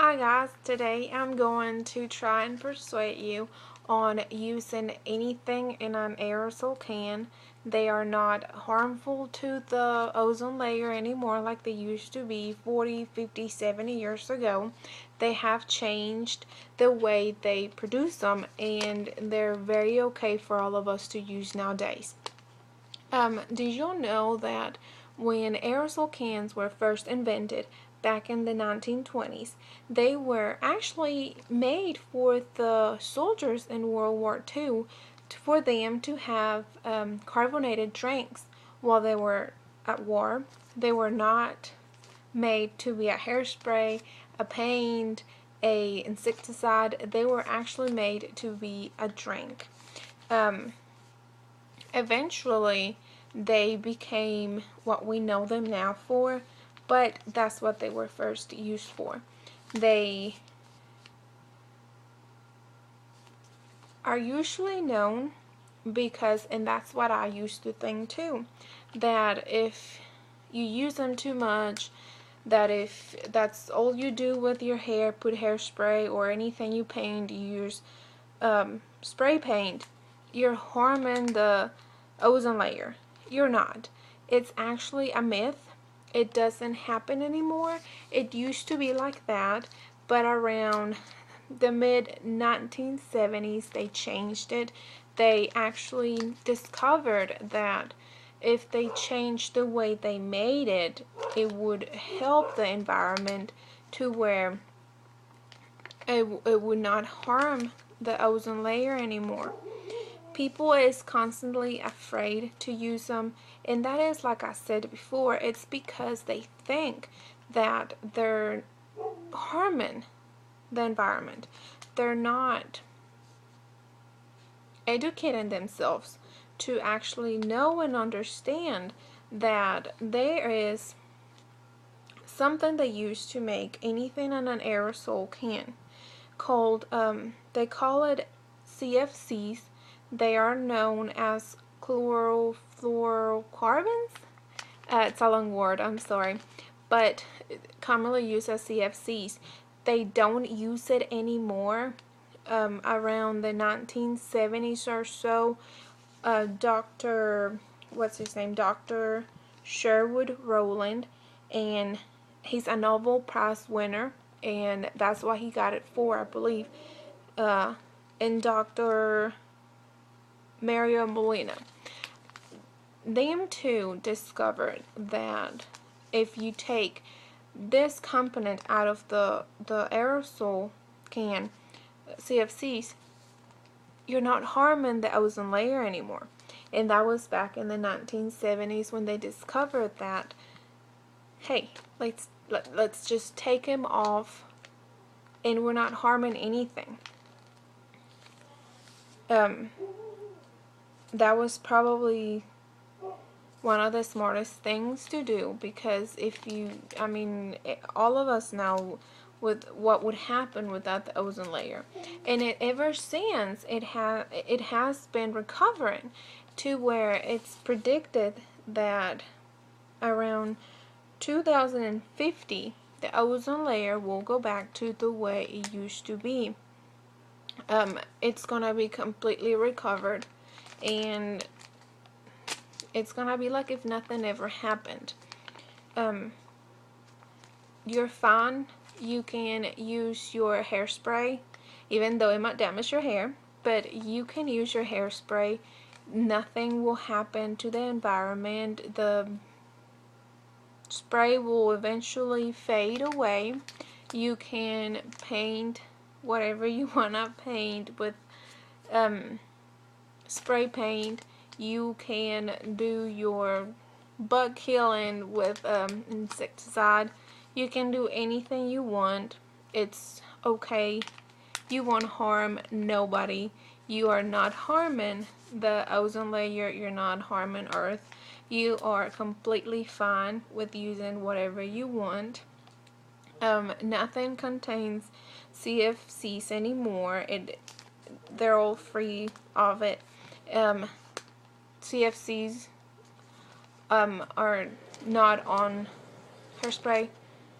Hi guys, today I'm going to try and persuade you on using anything in an aerosol can. They are not harmful to the ozone layer anymore like they used to be 40, 50, 70 years ago. They have changed the way they produce them and they're very okay for all of us to use nowadays. Did you know that when aerosol cans were first invented back in the 1920s, they were actually made for the soldiers in World War II for them to have carbonated drinks while they were at war. They were not made to be a hairspray, a paint, a insecticide. They were actually made to be a drink. Eventually, they became what we know them now for, but that's what they were first used for. They are usually known because, and that's what I used to think too, that if you use them too much, that if that's all you do with your hair, put hairspray or anything you paint, you use spray paint, you're harming the ozone layer. You're not. It's actually a myth. It doesn't happen anymore. It used to be like that, but around the mid 1970s they changed it. They actually discovered that if they changed the way they made it, it would help the environment to where it would not harm the ozone layer anymore. People is constantly afraid to use them, and that is, like I said before, it's because they think that they're harming the environment. They're not educating themselves to actually know and understand that there is something they use to make anything in an aerosol can called, they call it CFCs. They are known as chlorofluorocarbons. It's a long word, I'm sorry, but commonly used as CFCs. They don't use it anymore. Around the 1970s or so, Dr. Sherwood Rowland, and he's a Nobel Prize winner, and that's what he got it for, I believe. And Dr. Mario Molina. Them two discovered that if you take this component out of the aerosol can, CFCs, you're not harming the ozone layer anymore. And that was back in the 1970s when they discovered that, hey, let's just take them off and we're not harming anything. That was probably one of the smartest things to do, because if you, all of us know with what would happen without the ozone layer, and ever since it has been recovering to where it's predicted that around 2050 the ozone layer will go back to the way it used to be. It's gonna be completely recovered, and it's gonna be like if nothing ever happened. You're fine. You can use your hairspray, even though it might damage your hair, but you can use your hairspray. Nothing will happen to the environment. The spray will eventually fade away. You can paint whatever you want to paint with spray paint. You can do your bug killing with insecticide. You can do anything you want. It's okay. You won't harm nobody. You are not harming the ozone layer. You're not harming Earth. You are completely fine with using whatever you want. Nothing contains CFCs anymore. They're all free of it. CFCs are not on hairspray,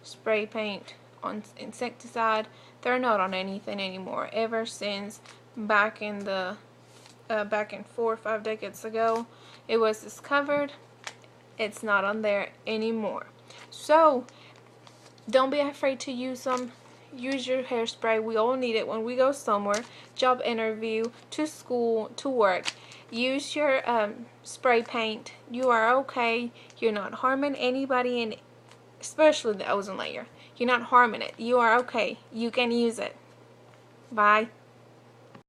spray paint, on insecticide. They're not on anything anymore. Ever since back in 4 or 5 decades ago, it was discovered. It's not on there anymore. So don't be afraid to use them. Use your hairspray. We all need it when we go somewhere, job interview, to school, to work. Use your spray paint. You are okay. You're not harming anybody, and especially the ozone layer. You're not harming it. You are okay. You can use it. Bye.